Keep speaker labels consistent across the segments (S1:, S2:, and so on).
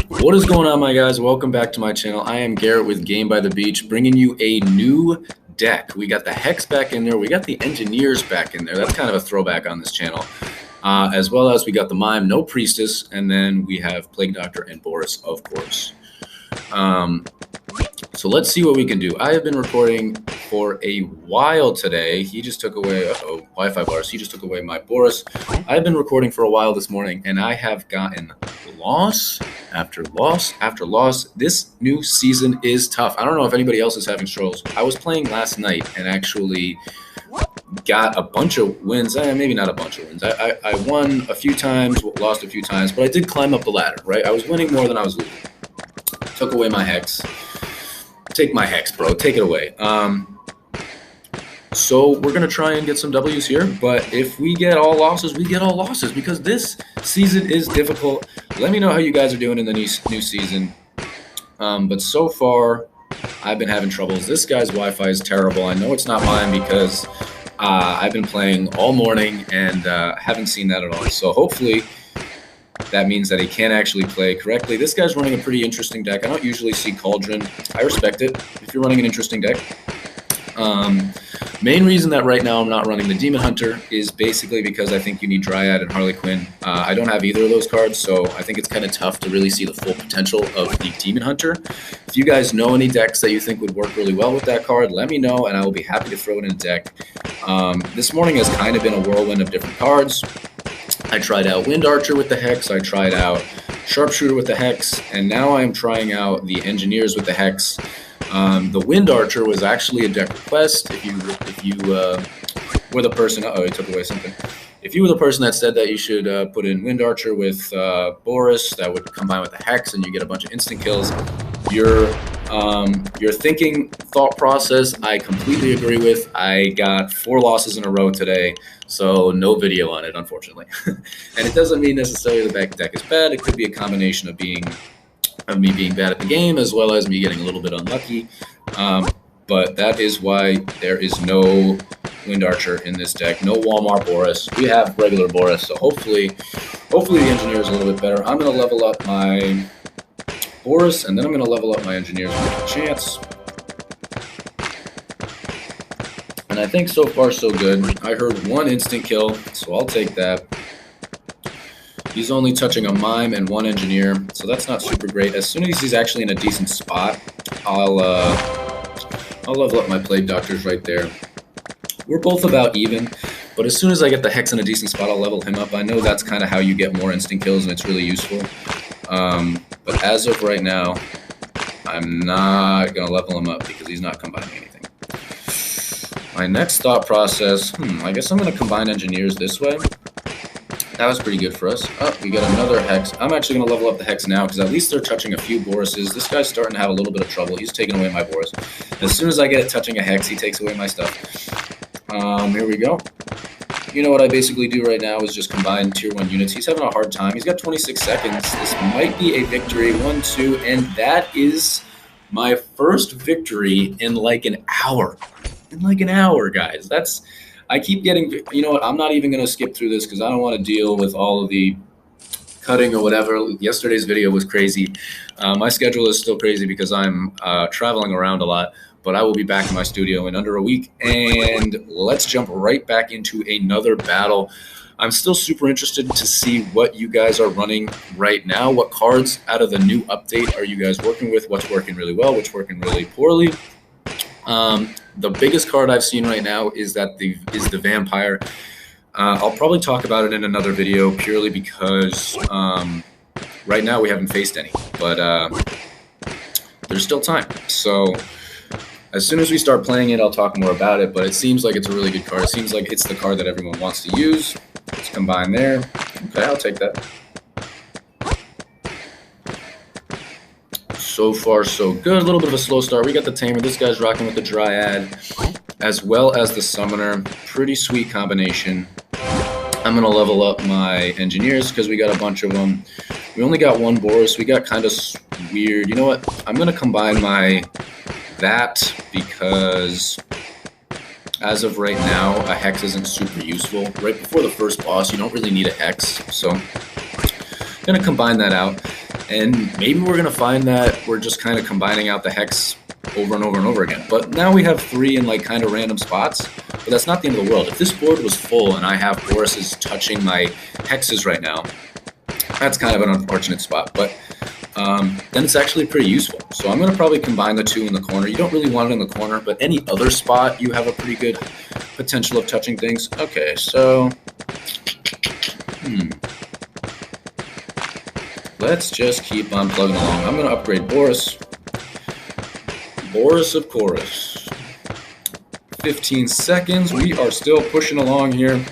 S1: What is going on, my guys? Welcome back to my channel. I am Garrett with Game by the Beach, bringing you a new deck. We got the Hex back in there. We got the Engineers back in there. That's kind of a throwback on this channel. As well as we got the Mime, no Priestess, and then we have Plague Doctor and Boris, of course. So let's see what we can do. I have been recording for a while today. He just took away, Wi-Fi bars. He just took away my Boris. I've been recording for a while this morning, and I have gotten loss after loss after loss. This new season is tough. I don't know if anybody else is having struggles. I was playing last night and actually got a bunch of wins. Maybe not a bunch of wins. I won a few times, lost a few times, but I did climb up the ladder, right? I was winning more than I was losing. Took away my Hex. Take my Hex, bro. Take it away. So we're going to try and get some W's here, but if we get all losses, we get all losses because this season is difficult. Let me know how you guys are doing in the new season. But so far, I've been having troubles. This guy's Wi-Fi is terrible. I know it's not mine because I've been playing all morning and haven't seen that at all. So hopefully that means that he can't actually play correctly. This guy's running a pretty interesting deck. I don't usually see Cauldron. I respect it if you're running an interesting deck. Main reason that right now I'm not running the Demon Hunter is basically because I think you need Dryad and Harley Quinn. I don't have either of those cards, so I think it's kind of tough to really see the full potential of the Demon Hunter. If you guys know any decks that you think would work really well with that card, let me know, and I will be happy to throw it in a deck. This morning has kind of been a whirlwind of different cards. I tried out Wind Archer with the Hex, I tried out Sharpshooter with the Hex, and now I'm trying out the Engineers with the Hex. The Wind Archer was actually a deck request. If you were the person, he took away something. If you were the person that said that you should put in Wind Archer with Boris, that would combine with the Hex, and you get a bunch of instant kills. Your thinking thought process, I completely agree with. I got 4 losses in a row today, so no video on it, unfortunately. And it doesn't mean necessarily the deck is bad. It could be a combination of me being bad at the game as well as me getting a little bit unlucky. But that is why there is no Wind Archer in this deck. No Walmart Boris. We have regular Boris, so hopefully the Engineer is a little bit better. I'm going to level up my Boris, and then I'm going to level up my Engineers with a chance. And I think so far so good. I heard 1 instant kill, so I'll take that. He's only touching a Mime and 1 Engineer, so that's not super great. As soon as he's actually in a decent spot, I'll level up my Plague Doctors right there. We're both about even, but as soon as I get the Hex in a decent spot, I'll level him up. I know that's kind of how you get more instant kills, and it's really useful. But as of right now, I'm not going to level him up because he's not combining anything. My next thought process, I guess I'm going to combine Engineers this way. That was pretty good for us. Oh, we got another Hex. I'm actually going to level up the Hex now because at least they're touching a few Borises. This guy's starting to have a little bit of trouble. He's taking away my Boris. As soon as I get it touching a Hex, he takes away my stuff. Here we go. You know what I basically do right now is just combine tier 1 units. He's having a hard time. He's got 26 seconds. This might be a victory. 1, 2, and that is my first victory in like an hour. In like an hour, guys. I keep getting, you know what, I'm not even going to skip through this because I don't want to deal with all of the cutting or whatever. Yesterday's video was crazy. My schedule is still crazy because I'm traveling around a lot, but I will be back in my studio in under a week, and let's jump right back into another battle. I'm still super interested to see what you guys are running right now. What cards out of the new update are you guys working with? What's working really well? What's working really poorly? The biggest card I've seen right now is the Vampire. I'll probably talk about it in another video purely because right now we haven't faced any, but there's still time. So as soon as we start playing it, I'll talk more about it, but it seems like it's a really good card. It seems like it's the card that everyone wants to use. Let's combine there. Okay, I'll take that. So far, so good. A little bit of a slow start. We got the Tamer. This guy's rocking with the Dryad as well as the Summoner. Pretty sweet combination. I'm going to level up my Engineers because we got a bunch of them. We only got 1 Boris. We got kind of weird. You know what? I'm going to combine that because as of right now, a Hex isn't super useful. Right before the first boss, you don't really need a Hex. So I'm going to combine that out. And maybe we're going to find that we're just kind of combining out the hex over and over and over again. But now we have 3 in like kind of random spots, but that's not the end of the world. If this board was full and I have Boris's touching my hexes right now, that's kind of an unfortunate spot, but then it's actually pretty useful. So I'm going to probably combine the 2 in the corner. You don't really want it in the corner, but any other spot you have a pretty good potential of touching things. Okay, so let's just keep on plugging along. I'm going to upgrade Boris. Boris of course. 15 seconds. We are still pushing along here.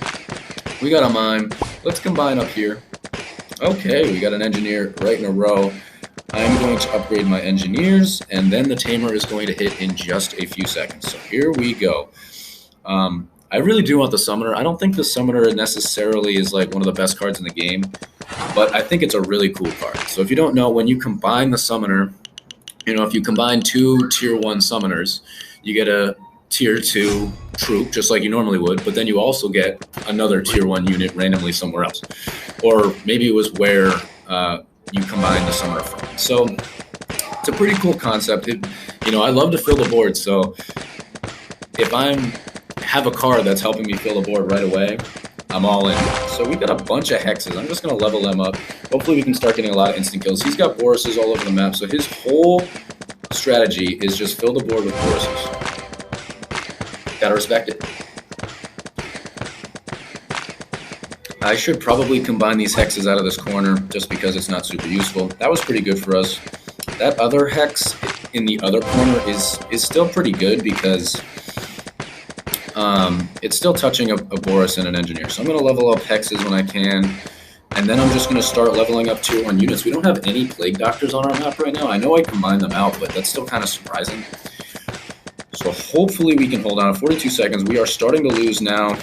S1: We got a mime. Let's combine up here. Okay, we got an engineer right in a row. I'm going to upgrade my engineers, and then the tamer is going to hit in just a few seconds. So here we go. I really do want the summoner. I don't think the summoner necessarily is like one of the best cards in the game, but I think it's a really cool card. So if you don't know, when you combine the summoner, you know, if you combine 2 tier 1 summoners, you get a tier 2 troop, just like you normally would, but then you also get another tier 1 unit randomly somewhere else. Or maybe it was where you combine the summoner from. So it's a pretty cool concept. You know, I love to fill the board, so if I have a card that's helping me fill the board right away, I'm all in. So we got a bunch of hexes. I'm just going to level them up. Hopefully we can start getting a lot of instant kills. He's got Boris's all over the map, so his whole strategy is just fill the board with Boris's. Gotta respect it. I should probably combine these hexes out of this corner just because it's not super useful. That was pretty good for us. That other hex in the other corner is still pretty good because it's still touching a Boris and an engineer. So I'm going to level up hexes when I can. And then I'm just going to start leveling up tier 1 units. We don't have any Plague Doctors on our map right now. I know I combined them out, but that's still kind of surprising. So hopefully we can hold on. 42 seconds. We are starting to lose now.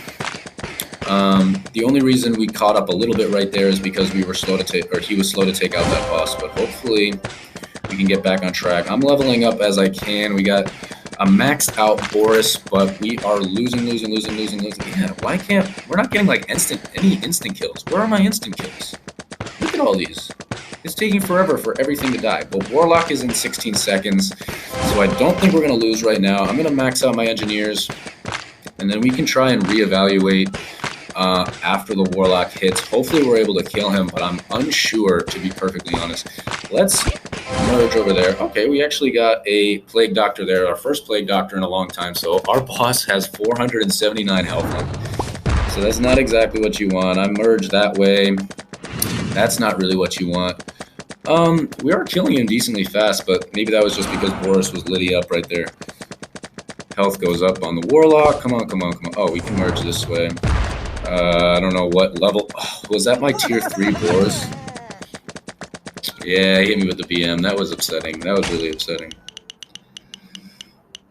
S1: The only reason we caught up a little bit right there is because we were slow to take, or he was slow to take out that boss. But hopefully we can get back on track. I'm leveling up as I can. We got a maxed out Boris, but we are losing. Yeah, why can't, we're not getting like any instant kills. Where are my instant kills? Look at all these. It's taking forever for everything to die. But Warlock is in 16 seconds, so I don't think we're going to lose right now. I'm going to max out my engineers, and then we can try and reevaluate after the Warlock hits. Hopefully we're able to kill him, but I'm unsure, to be perfectly honest. Let's merge over there. Okay, we actually got a Plague Doctor there, our first Plague Doctor in a long time. So our boss has 479 health. So that's not exactly what you want. I merged that way. That's not really what you want. We are killing him decently fast, but maybe that was just because Boris was litty up right there. Health goes up on the Warlock. Come on. Oh, we can merge this way. I don't know what level. Oh, was that my tier 3 Boris? Yeah, he hit me with the BM. That was upsetting. That was really upsetting.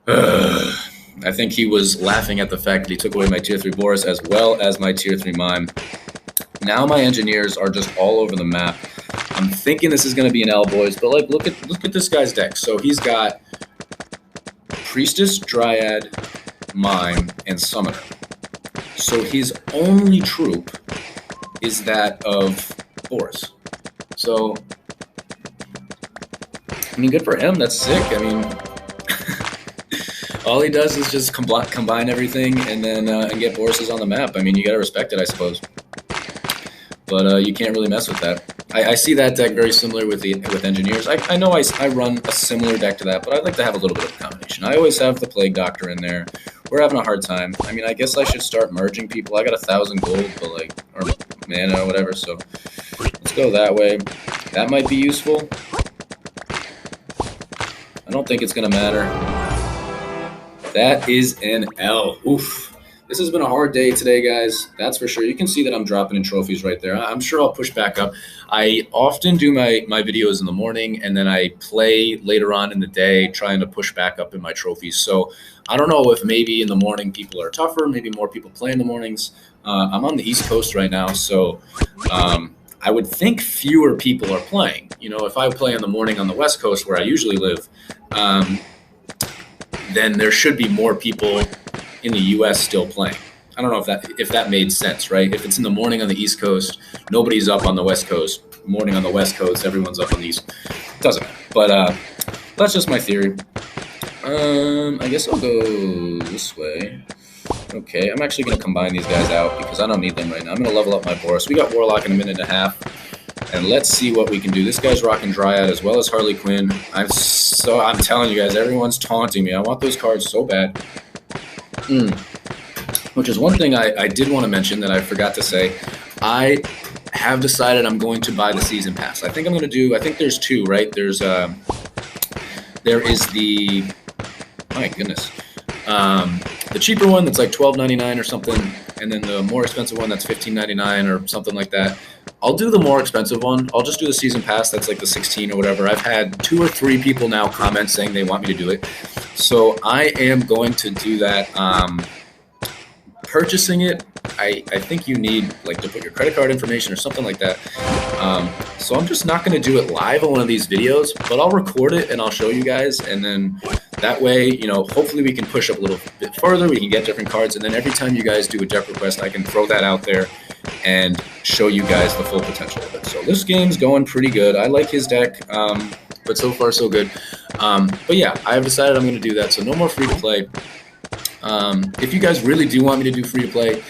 S1: I think he was laughing at the fact that he took away my tier 3 Boris as well as my tier 3 Mime. Now my engineers are just all over the map. I'm thinking this is going to be an L, boys, but like look at this guy's deck. So he's got Priestess, Dryad, Mime, and Summoner. So his only troop is that of Boris. So, I mean, good for him. That's sick. I mean, all he does is just combine everything and then and get Boris's on the map. I mean, you got to respect it, I suppose. But you can't really mess with that. I see that deck very similar with engineers. I know I run a similar deck to that, but I'd like to have a little bit of a combination. I always have the Plague Doctor in there. We're having a hard time. I mean, I guess I should start merging people. I got 1,000 gold, but like, or mana or whatever. So let's go that way. That might be useful. I don't think it's gonna matter. That is an L. Oof. This has been a hard day today, guys. That's for sure. You can see that I'm dropping in trophies right there. I'm sure I'll push back up. I often do my videos in the morning, and then I play later on in the day, trying to push back up in my trophies. So I don't know if maybe in the morning people are tougher, maybe more people play in the mornings. I'm on the East Coast right now, so I would think fewer people are playing. You know, if I play in the morning on the West Coast where I usually live, then there should be more people in the US still playing. I don't know if that made sense, right? If it's in the morning on the East Coast, nobody's up on the West Coast. Morning on the West Coast, everyone's up on the East. Doesn't matter. But that's just my theory. I guess I'll go this way. Okay, I'm actually going to combine these guys out because I don't need them right now. I'm going to level up my Boris. We got Warlock in a minute and a half. And let's see what we can do. This guy's rocking Dryad as well as Harley Quinn. I'm telling you guys, everyone's taunting me. I want those cards so bad. Which is one thing I did want to mention that I forgot to say. I have decided I'm going to buy the season pass. I think I'm going to do, I think there's two, right? There is the, my goodness, the cheaper one that's like $12.99 or something, and then the more expensive one that's $15.99 or something like that. I'll do the more expensive one. I'll just do the season pass. That's like the 16 or whatever. I've had 2 or 3 people now comment saying they want me to do it. So I am going to do that. Purchasing it, I think you need like to put your credit card information or something like that. So I'm just not going to do it live on one of these videos, but I'll record it and I'll show you guys. And then that way, you know, hopefully we can push up a little bit further. We can get different cards. And then every time you guys do a deck request, I can throw that out there and show you guys the full potential of it. So this game's going pretty good. I like his deck, but so far so good. But yeah, I've decided I'm going to do that. So no more free to play. If you guys really do want me to do free to play,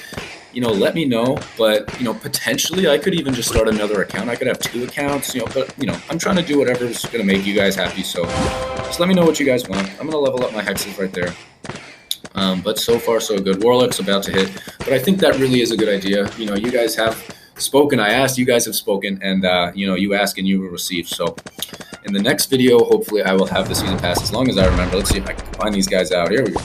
S1: you know, let me know. But, you know, potentially I could even just start another account. I could have 2 accounts, you know, but, you know, I'm trying to do whatever's going to make you guys happy. So just let me know what you guys want. I'm going to level up my hexes right there. But so far so good. Warlock's about to hit. But I think that really is a good idea. You know, you guys have spoken. I asked, you guys have spoken. And, you know, you ask and you will receive. So in the next video, hopefully I will have the season pass as long as I remember. Let's see if I can find these guys out. Here we go.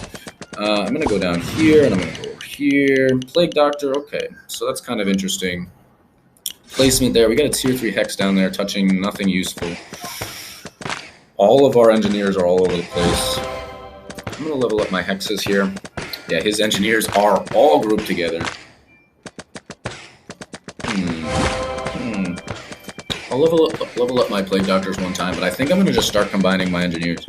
S1: I'm going to go down here, and I'm going to go over here. Plague Doctor, okay. So that's kind of interesting. Placement there. We got a tier 3 hex down there, touching nothing useful. All of our engineers are all over the place. I'm going to level up my hexes here. Yeah, his engineers are all grouped together. I'll level up my Plague Doctors one time, but I think I'm going to just start combining my engineers.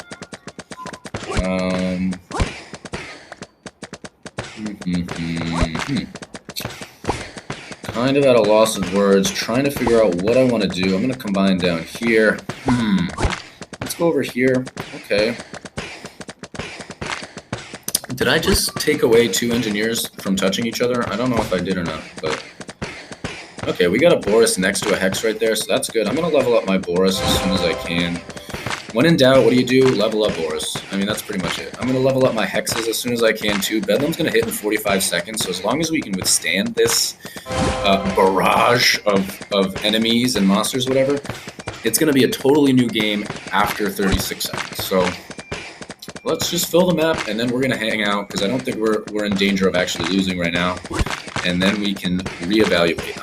S1: Kind of at a loss of words, trying to figure out what I want to do. I'm going to combine down here. Let's go over here. Okay. Did I just take away 2 engineers from touching each other? I don't know if I did or not, but... Okay, we got a Boris next to a hex right there, so that's good. I'm going to level up my Boris as soon as I can. When in doubt, what do? Level up Boris. I mean, that's pretty much it. I'm going to level up my hexes as soon as I can, too. Bedlam's going to hit in 45 seconds, so as long as we can withstand this barrage of enemies and monsters, whatever, it's going to be a totally new game after 36 seconds. So let's just fill the map, and then we're going to hang out, because I don't think we're in danger of actually losing right now. And then we can reevaluate.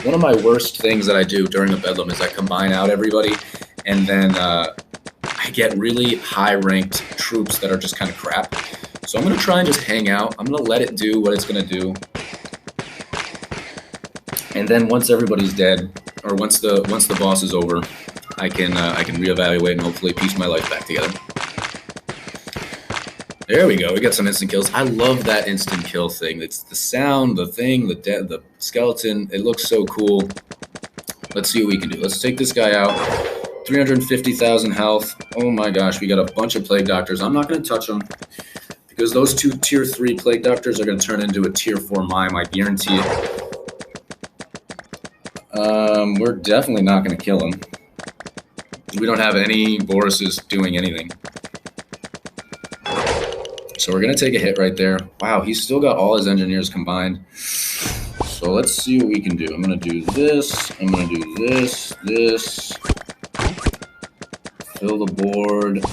S1: One of my worst things that I do during a Bedlam is I combine out everybody, and then I get really high-ranked troops that are just kind of crap. So I'm going to try and just hang out. I'm going to let it do what it's going to do. And then once everybody's dead, or once the boss is over, I can reevaluate and hopefully piece my life back together. There we go. We got some instant kills. I love that instant kill thing. It's the sound, the thing, the skeleton. It looks so cool. Let's see what we can do. Let's take this guy out. 350,000 health. Oh my gosh, we got a bunch of Plague Doctors. I'm not going to touch them because those 2 tier 3 Plague Doctors are going to turn into a tier 4 mime. I guarantee it. We're definitely not going to kill him. We don't have any Borises doing anything. So we're going to take a hit right there. Wow, he's still got all his engineers combined. So let's see what we can do. I'm going to do this. I'm going to do this, this. Fill the board.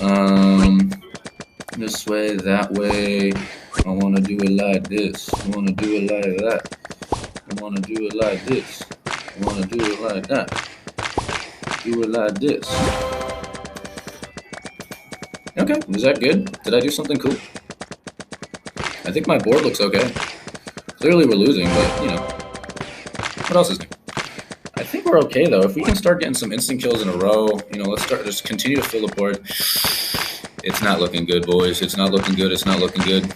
S1: This way, that way. I want to do it like this. I want to do it like that. I want to do it like this. I want to do it like that. Do it like this. Okay, was that good? Did I do something cool? I think my board looks okay. Clearly we're losing, but, you know. What else is new? I think we're okay, though. If we can start getting some instant kills in a row, you know, let's start, just continue to fill the board. It's not looking good, boys. It's not looking good. It's not looking good.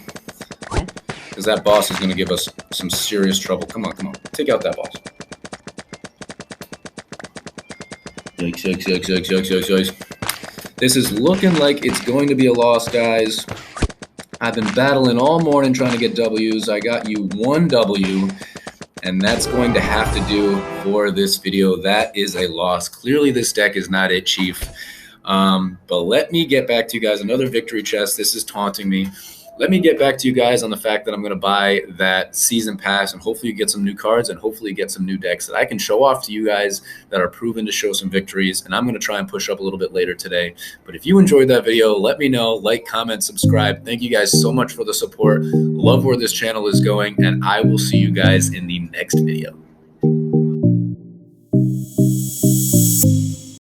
S1: because that boss is going to give us some serious trouble. Come on, come on. Take out that boss. Yikes, yikes, yikes, yikes, yikes, yikes, yikes. This is looking like it's going to be a loss, guys. I've been battling all morning trying to get W's. I got you 1 W, and that's going to have to do for this video. That is a loss. Clearly, this deck is not it, Chief. But let me get back to you guys. Another victory chest. This is taunting me. Let me get back to you guys on the fact that I'm going to buy that season pass and hopefully get some new cards and hopefully get some new decks that I can show off to you guys that are proven to show some victories. And I'm going to try and push up a little bit later today. But if you enjoyed that video, let me know. Like, comment, subscribe. Thank you guys so much for the support. Love where this channel is going, and I will see you guys in the next video.